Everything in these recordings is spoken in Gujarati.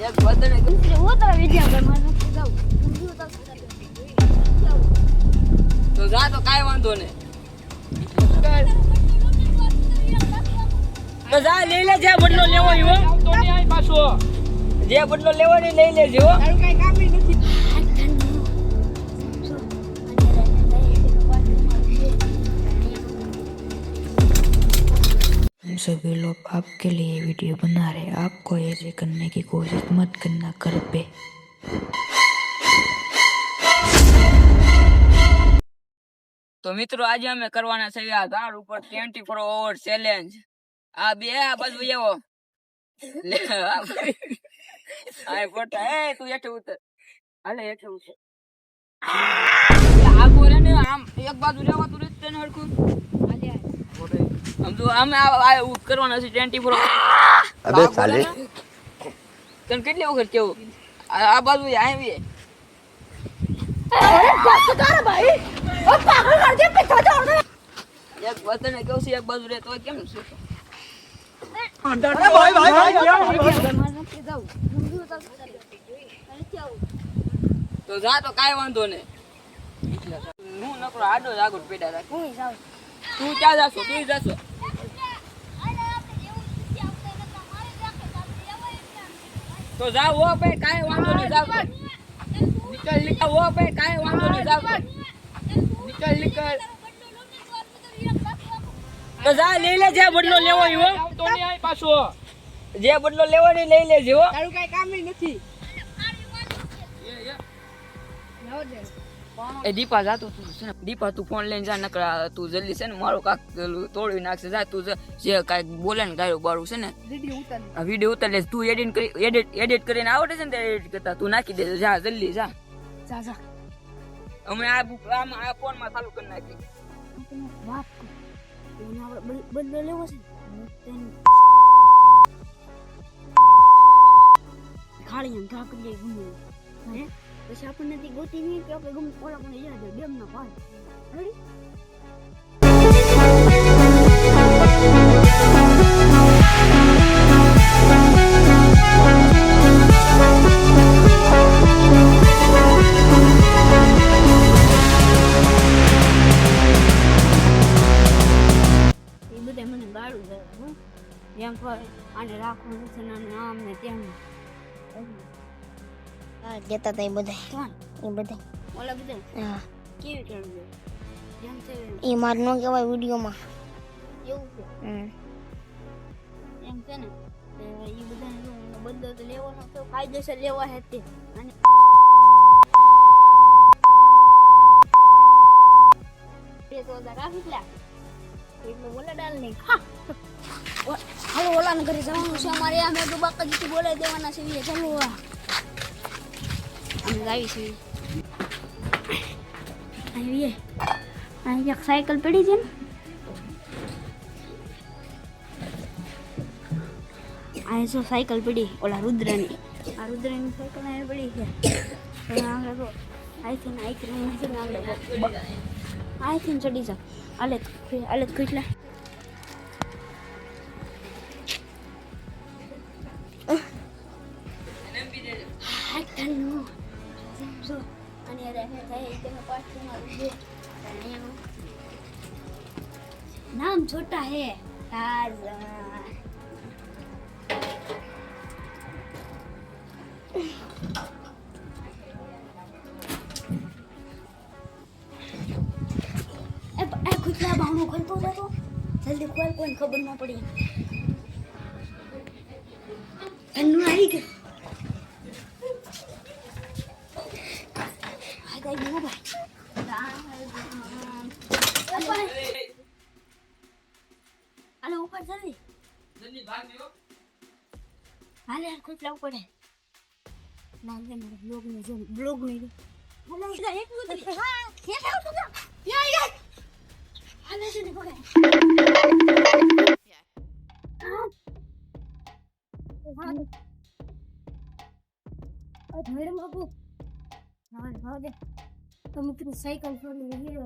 એક બદને હું તો વિદ્યા મને જાઉં તો જા તો કાઈ વાંધો ને તો જા લઈ લે જે બદલો લેવો ઈ હો તો નહીં આય પાછો જે બદલો લેવો ને લઈ લેજો હો તારું કઈ કામ નથી हम सभी लोग आपके लिए वीडियो बना रहे हैं, आपको ऐसे करने की कोशिश मत करना घर पे। તો મિત્રો આજે અમે કરવાના છે આ ઝાડ ઉપર 24 અવર ચેલેન્જ આ બે આ બાજુ આવો લે આ ફોટા એ તું હેઠે ઉતર હાલે હેઠે ઉતર આ ગોરે ને આમ એક બાજુ રહેવાતું રહેત ને હરખું હાલે આમ જો અમે આ કરવાના છે 24 અબે સાલે તને કેટલી વખત કેવું આ બાજુ આવી અરે બસ તારા ભાઈ ઓ પાગલ કર દે પીછા છોડ દે એક બતને કેવું છે એક બાજુ રહે તો કેમ છે અરે ભાઈ મને જાઉં તો જા તો કાઈ વાંધો ને હું નકરો આડો જ આગળ પેડા રાખ હું જાઉં તું ક્યાં જાશો તું જાશો તો જાવ હો ભાઈ કાઈ વાંધો નહીં જાવ નિકલ નિકલ હો ભાઈ કાઈ વાંધો નહીં જાવ નિકલ નિકલ તો જા લઈ લે જે બદલો લેવો ઈ હો તો નહીં આય પાછો જે બદલો લેવો ને લઈ લેજો હો તારું કઈ કામ નથી એ દીપા જાતો તું છે ને દીપા તું ફોન લઈને જા નકરા તું જલ્દી છે ને મારો કાક તોડી નાખશે જા તું જે કાઈ બોલે ને ગાયો બારું છે ને વિડિયો ઉતાર આ વિડિયો ઉતાર લે તું એડિટ કરીને આવડે છે ને તે એડિટ કરતા તું નાખી દે જા જલ્દી જા જા જા અમે આ ફોન માં ચાલુ કરી નાખી વાત એને આપણે બદલો લેવો છે ખાલી એમ ઢાક દે ગુમે હે પછી આપણને તે ગોતી નહીં કે આપણે ગમ ઓલા પણ યાદ ડેમ ના પાર રેડી મને ગાડું દે હું જેમ પર આને રાખવું છે ને આમ ને તેમ હા દેતા તા એ બધા કોણ એ બધા ઓલા બધા હા કેવી કરવું છે જેમ છે એ માર નો કહેવાય વિડીયોમાં એવું છે એમ છે ને એ બધાને બદલો તો લેવાનો તો કાયદેસર લેવા હે તે અને એ તો રાખી લે એટલે બોલા ડાલ નહીં હા હાલો ઓલાને ઘરે જવાનું છે અમારે આ મેં બાકાજીથી બોલાવી દેવાના છે એ ચાલો અમે આવી છે આવીએ અહીં એક સાયકલ પડી છે ને આ જો સાયકલ પડી ઓલા રુદ્રની આ રુદ્રની સાયકલ અહીં પડી છે આગળ તો આઈથી ચડી જા આલે કેટલા नाम छोटा है टार्ज़न ए खुदला भावनो खोलतो जातो जल्दी खोल कोई खबर ना पड़ी अन्नू आई के आ गई हो भाई अरे ऊपर जल्दी જલ્દી ભાગ લ્યો हाल यार खुद लाओ पड़े नाम दे मेरे ब्लॉग में हेलो इधर एक मिनट हां ये तो या हाल ऐसे देखो क्या और मेरे बाबू हां दे तो मुझे साइकिल छोड़ ले हीरो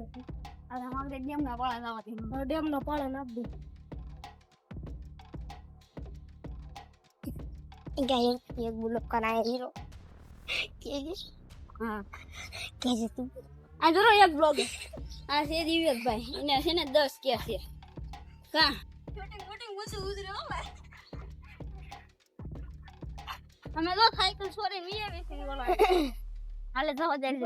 और हमारे डैम ना पाला जावा थी डैम ना पाला ना दे એક બ્લોગ કરાય હીરો કે હા કે તું આ જોરો એક બ્લોગ આ છે દિવ્યભાઈ એને છે ને 10 કે છે કા મોટી મુસુ ઉતરે હો ભાઈ અમે તો સાયકલ છોરે વીએ વેસી બોલો હાલે જવા દે ને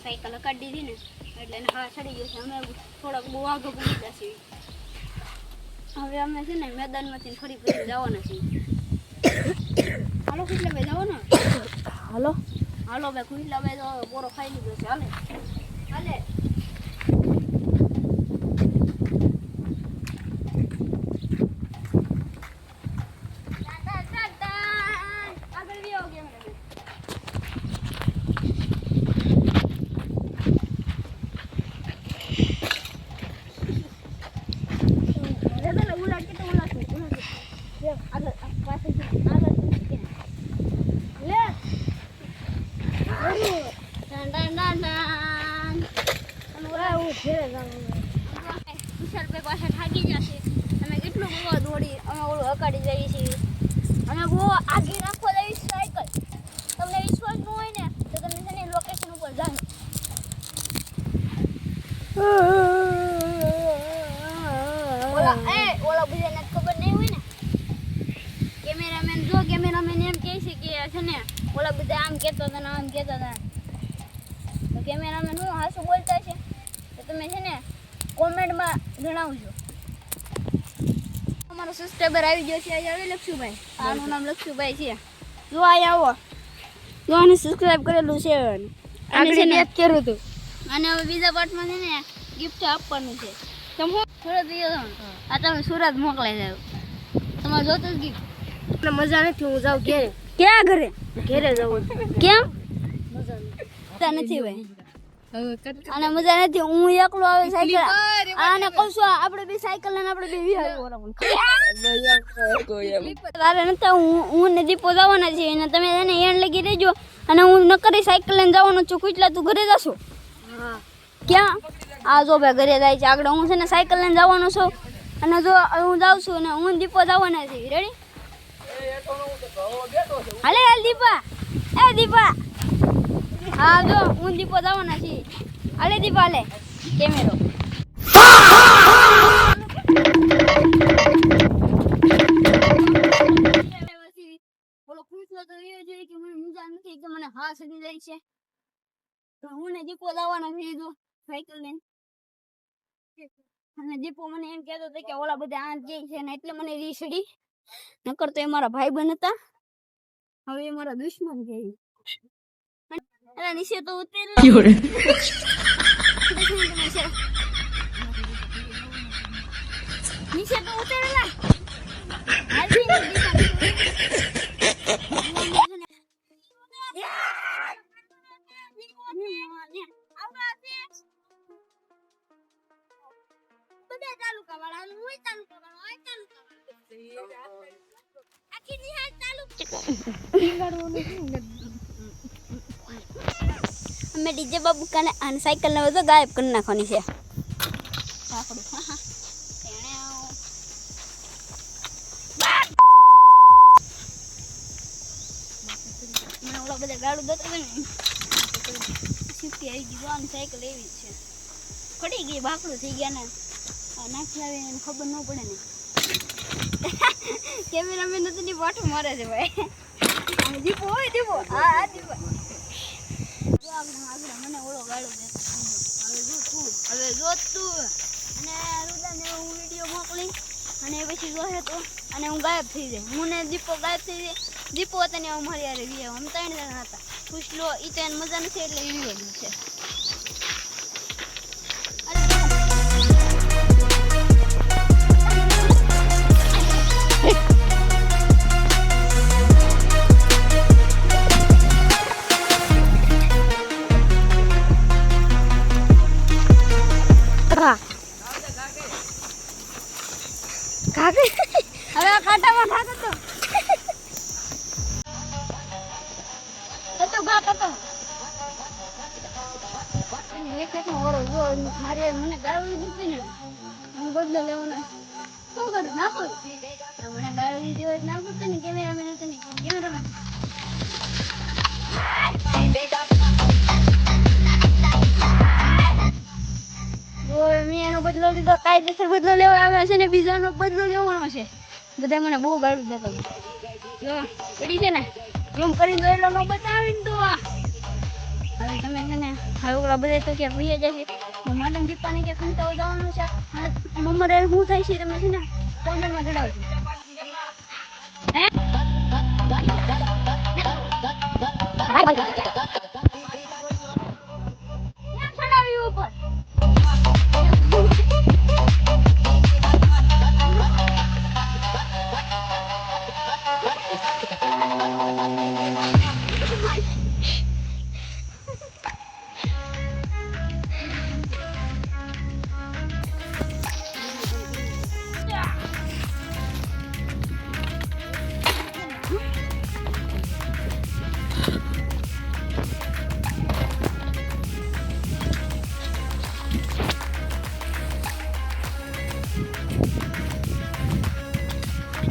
સાયકલ કાઢી દીધી ને એટલે એને હા ચડી ગયો છે અમે થોડાક બહુ આગળ પડી ગયા છીએ હવે અમે છે ને મેદાનમાંથી ફરી ફરી જવાના છીએ હાલો કેટલે ભાઈ જાવ ને હાલો હાલો ભાઈ ખુલ્લા ભાઈ તો પોરો ખાઈ લીધો છે હાલે હાલે આગળ બી આવો કેમ અમે બહુ આગળ રાખવા જઈએ સાયકલ તમને વિશ્વાસ ન હોય ને તો તમે છે ને લોકેશન ઉપર જાઓ ઓલા બધાને ખબર નહીં હોય ને કેમેરામેન એમ કહે છે કે છે ને ઓલા બધા આમ કહેતા હતા ને આમ કહેતા હતા તો કેમેરામેન હું હાસું બોલતા છે તો તમે છે ને કોમેન્ટમાં જણાવજો અમારો સબસ્ક્રાઇબર આવી ગયો છે અહીંયા આવે લક્ષુભાઈ આનું નામ લક્ષુભાઈ છે જો અહીંયા આવો જો આને સબસ્ક્રાઇબ કરેલું છે આગળ યાદ કર્યું હતું અને હવે બીજા પાર્ટમાં છે ને ગિફ્ટ આપવાનું છે તમે સુરત ગયો આ તમે સુરત મોકલાઈ જાવ તમારે જોતો જ ગિફ્ટ મને મજા નથી હું જાઉં ઘેરે ક્યાં ઘરે ઘેરે જાઉં કેમ મજા નથી ભાઈ અને મજા નથી હું એકલો આવે સાયકલ આને કહું છું આપણે બે સાયકલ લઈને આપણે બે તારે નથી હું ને દીપો જવાના છે અને તમે એને એણ લગી રહેજો અને હું નકરી સાયકલ લઈને જવાનો છું કેટલા તું ઘરે જશો ક્યાં આ જો ભાઈ ઘરે જાય છે આગળ હું છે ને સાયકલ લઈને જવાનો છું અને જો હું જાઉં છું ને હું દીપો જવાના છે રેડી હાલે હાલ દીપા એ દીપા હા જો હું દીપો જવાના છીએ હાલે દીપા હાલે કેમેરો બોલો ખુશ તો એ જોઈએ કે મને મજા નથી કે મને હા સડી જાય છે તો હું ને દીપો જવાના છીએ જો સાયકલ લઈને અને દીપો મને એમ કહેતો હતો કે ઓલા બધા આ કે છે ને એટલે મને રીસડી નકર તો એ મારા ભાઈ બન હતા હવે એ મારા દુશ્મન છે નીચે તો ઉતરે નીચે તો ઉતરેલા અમે ડીજે બાબુ કાને આન સાયકલ ને બધું ગાયબ કરી નાખવાની છે મને ઓલા બધા ગાડું દતો ને શિફ્ટી આવી ગઈ આની સાયકલ એવી જ છે ખડી ગઈ બાકડું થઈ ગયા ને નાખી આવે એને ખબર ન પડે ને કેમેરામેન નથી પાઠો મારે છે ભાઈ દીપો હોય દીપો હા દીપો મને ઓળો ગાળો હવે જો તું અને રૂદાને હું વિડીયો મોકલી અને પછી જોહે તો અને હું ગાયબ થઈ જાય હું ને દીપો ગાયબ થઈ જાય દીપો હતા ને અમારી યારે ગયા અમે 3 જણા હતા ખુશ લો ઈ તો એને મજા નથી એટલે વિડીયો છે હવે આ કાંટામાં થાતો તો ઘાટ હતો એક એક ઓરો જો મારે મને ગાળું દીધી ને હું બદલો લેવાનો શું કરું નાખો મને ગાડી દીધી હોય નાખો તો ને કેમેરામેન હતો ને કેમેરામેન મેં એનો બદલો લીધો કાયદેસર બદલો લેવા આવ્યા છે ને બીજાનો બદલો લેવાનો છે બધા મને બહુ ગાળું દેતા જો પડી છે ને રૂમ કરી દો એટલો નો બતાવીને તો હવે તમે છે ને હવે ઓલા બધા તો ક્યાં ભૂયા જશે મેડમ દીપાને કે ખંતાઓ જવાનું છે મમ્મરે શું થાય છે તમે છે ને કોમેન્ટમાં જણાવજો હે ક્યાં ચડાવ્યું ઉપર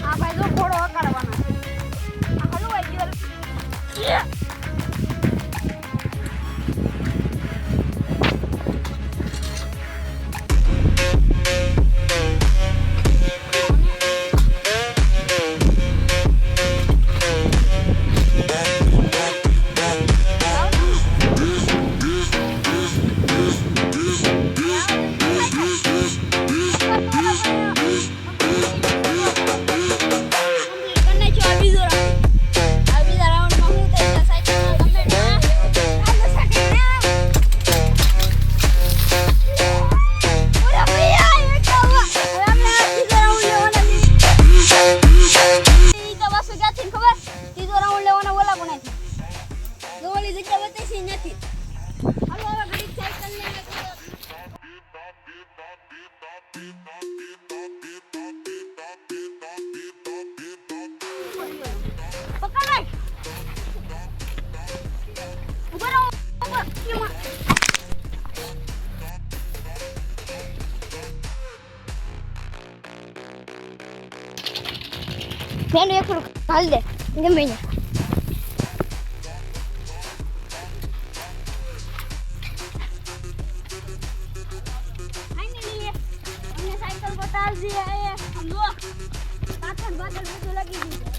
આ ભાઈ તો ઘોડો હકારવાનો આ હલવાઈ ગયો મેનું એક થોડું હાલ દે ગમે ને ફાઇનલી અમને સાયકલ બતાલ દી આયે હમ લો પાછળ બાદલ બધું લગી ગયું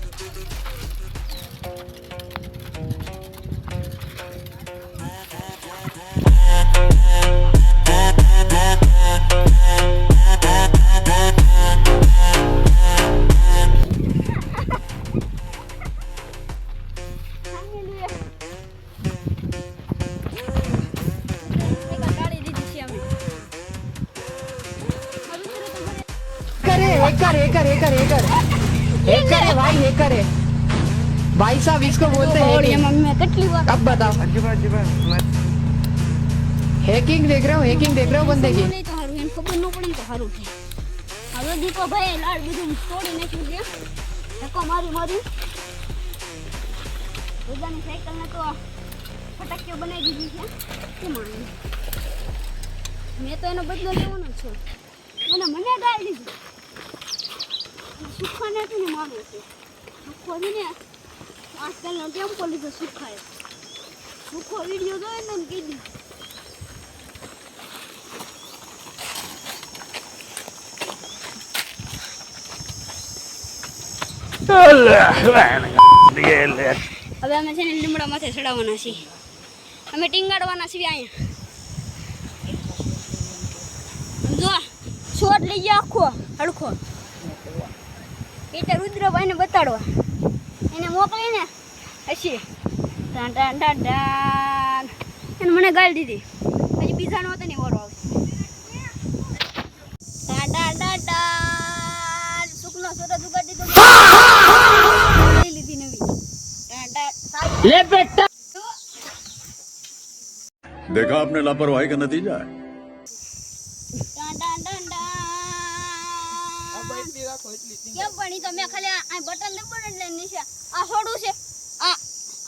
हैकर है भाई, हैकर है भाई साहब, इसको बोलते हैं और ये हैकिंग। मम्मी કેટલી વાર अब बताओ, हैकिंग देख रहे हो, हैकिंग देख रहे हो बंदे की। નહીં તો હારું એને ખબર ન પડે ને તો હારું છે હવે દીકો ભાઈ લાડ બધું તોડી નાખ્યું છે ધક્કો મારી બધાની સાયકલ ને તો ફટાકીઓ બનાવી દીધી છે શું માની મેં તો એનો બદલો લેવાનો જ છું મને ગાળી દીધી સુખા નથી ને મારું છે સુખો છે ને આજકાલનો ટેમ્પો લીધો સુખાય સુખો વિડીયો જોયો ને કીધું હવે અમે છે ને લીમડા માથે ચડાવવાના છીએ અમે ટીંગાડવાના છીએ અહીંયા જો શોટ લઈ ગયા આખો હડખો એટલે રુદ્રભાઈને બતાડવા એને મોકલીને હશે ટાન ટાન ટાન ટાન એને મને ગાળી દીધી હજી બીજાનો હતો ને વારો આવશે ટાન ટાન ટાન ટાન સુખનો સોટા ઉગાડી દીધો લીધી નવી ટાન ટાન ले बेटा, देखा आपने लापरवाही का नतीजा है। ટાન ટાન ટાન ટાન કેમ પણ ઈ તો મેં ખાલી આ બટન દબાવ્યું એટલે નીચે આ છોડું છે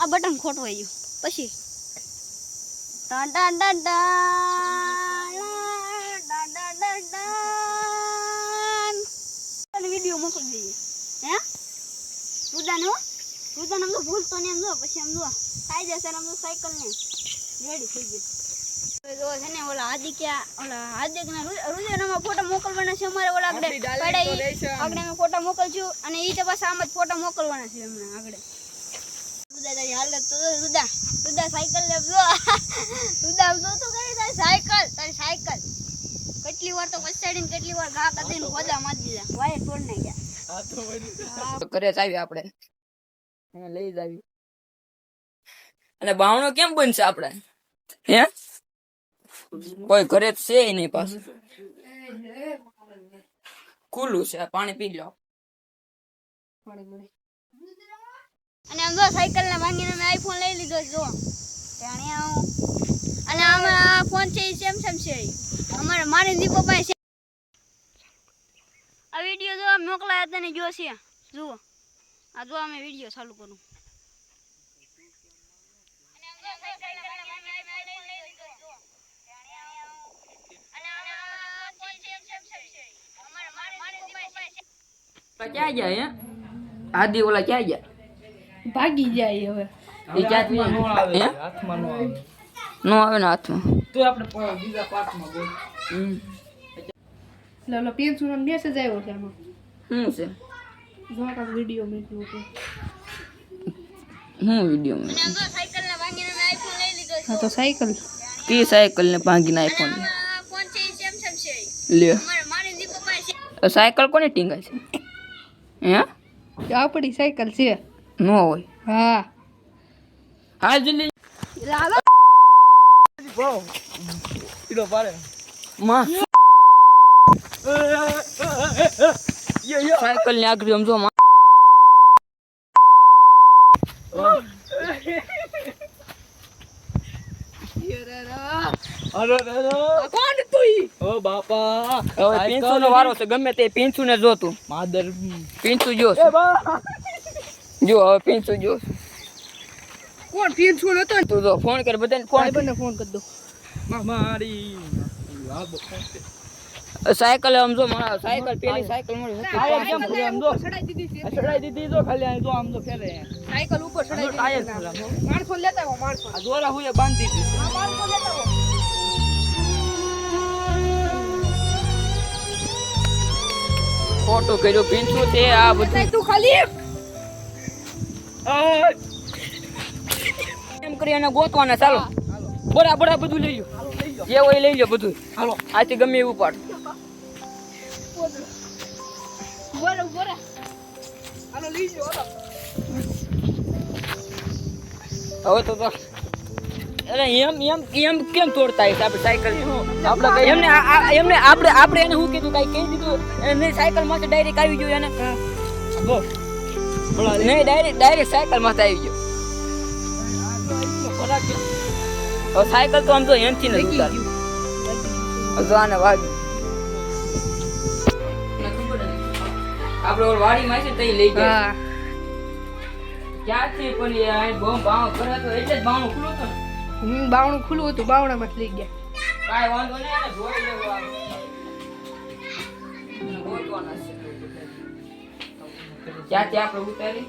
આ બટન ખોટવાઈ ગયું પછી ટાન ટાન ટાન ટાન ટાન ટાન ટાન ટાન રુદાનો આમ તો ભૂલતો ને એમ જો પછી આમ જો કાયદેસર આમ તો સાયકલ ને રેડી થઈ ગઈ. તો છે ને ઓલા હાર્દિકના રુદાનામાં ફોટો મોકલવાના છે અમારે ઓલા આગળ અમે ફોટો મોકલશું અને ઈ તો પાછા આમ જ ફોટો મોકલવાના છે હમણાં આગળ. રુદા તારી હાલત તો રુદા સાયકલ લે જો રુદા જો તો કરી તારી સાયકલ કેટલી વાર તો પછાડીને કેટલી વાર ઘા કાઢીને ખોદા મારી દીધા વાય તોડ નાખ્યા. ઘરે જ આવી આપણે એને લઈ જ આવી. અને બાવણો કેમ બનશે આપણે? હે કોઈ ઘરે જ છે નહીં પાછું ખુલ્લું છે. પાણી પી લો. અને આમ જો સાયકલ ને ભાંગીને મેં આઈફોન લઈ લીધો જો અને આમાં ફોન છે સેમસંગ છે અમારે મારી દીપો પાસે છે. આ વિડિયો જો મોકલાયા તને જો છે જુઓ આ જો અમે વિડિયો ચાલુ કરું. ક્યાં ગયા? હે આદિ ઓલા ક્યાં ગયા? ભાગી જાય હવે. એ ક્યાં નો આવે ને હાથમાં તો આપણે બીજા પાર્ટમાં બોલ. લો પેન્સુનો મેસેજ આવ્યો છે આમાં. શું છે? જો આ વિડિયો મેક્યો છે. વિડિયો અને આમ જો સાયકલ ને ભાંગીને મેં આઈફોન લઈ લીધો હા તો સાયકલ કી સાયકલ ને ભાંગીને આઈફોન ફોન છે સેમસંગ છે લે. અમારે મારી દીપો પાસે સાયકલ કોને ટીંગાય છે? હે આપણી સાયકલ છે. નો હોય. હા હા જલ્દી લાલો માં સાયકલ ને આગળ સમજો માં. કોણ તું? ઓ બાપા હવે પિંચુ નો વારો છે. ગમે તે પિંચુ ને જોતું માદર પિંચુ જો જો હવે પિંચુ જો કોણ પેન્સુ નતો? તું જો ફોન કર બધાને ફોન ભાઈબંધને ફોન કરી દો. મારી સાયકલ સમજો મારા સાયકલ પેલી સાયકલ મળી હતી. ટાયર કેમ ફૂલ્યા આમ જો ચડાઈ દીધી છે. ચડાઈ દીધી જો ખાલી આમ જો આમ તો ફેરે સાયકલ ઉપર ચડાઈ ટાયર દીધી. ફૂલ્યા માણસો લેતા આવો માણસો. આ દોરા હુએ બાંધી દીધી આ માણસો લેતા આવો. ખોટું કર્યું પિંચુ છે આ બધું. તું ખાલી એમ કરી અને ગોતવાના ચાલો. બરાબર બધું લઈ લો. જે હોય લઈ લો બધું. હાલો આથી ગમે એવું પાડ. બરાબર હાલો લઈ જો હાલો. હવે તો અરે એમ કેમ તોડતા હશે આપણે સાયકલ? આપણે કઈ એમને આપણે એને શું કીધું કઈ કહી દીધું એને સાયકલ માંથી ડાયરેક્ટ આવી ગયું એને જો નહીં ડાયરેક્ટ સાયકલ માંથી આવી ગયો. હવે સાયકલ તો આમ તો એમથી ને ઉતાર જો આને વાગ્યું આપણે ઓલ વાડીમાં છે તઈ લઈ ગયા. હા ક્યાંથી પણ એ બહુ ભાવ કરે તો એટલે જ ભાવનું ખુલ્લું હતું ને. બાવણું ખુલ્લું હતું બાવણામાં જ લઈ ગયા. કાંઈ વાંધો નહીં એને જોઈ લેવું આવે. એને ગોતવાના છે. ક્યાંથી આપણે ઉતારી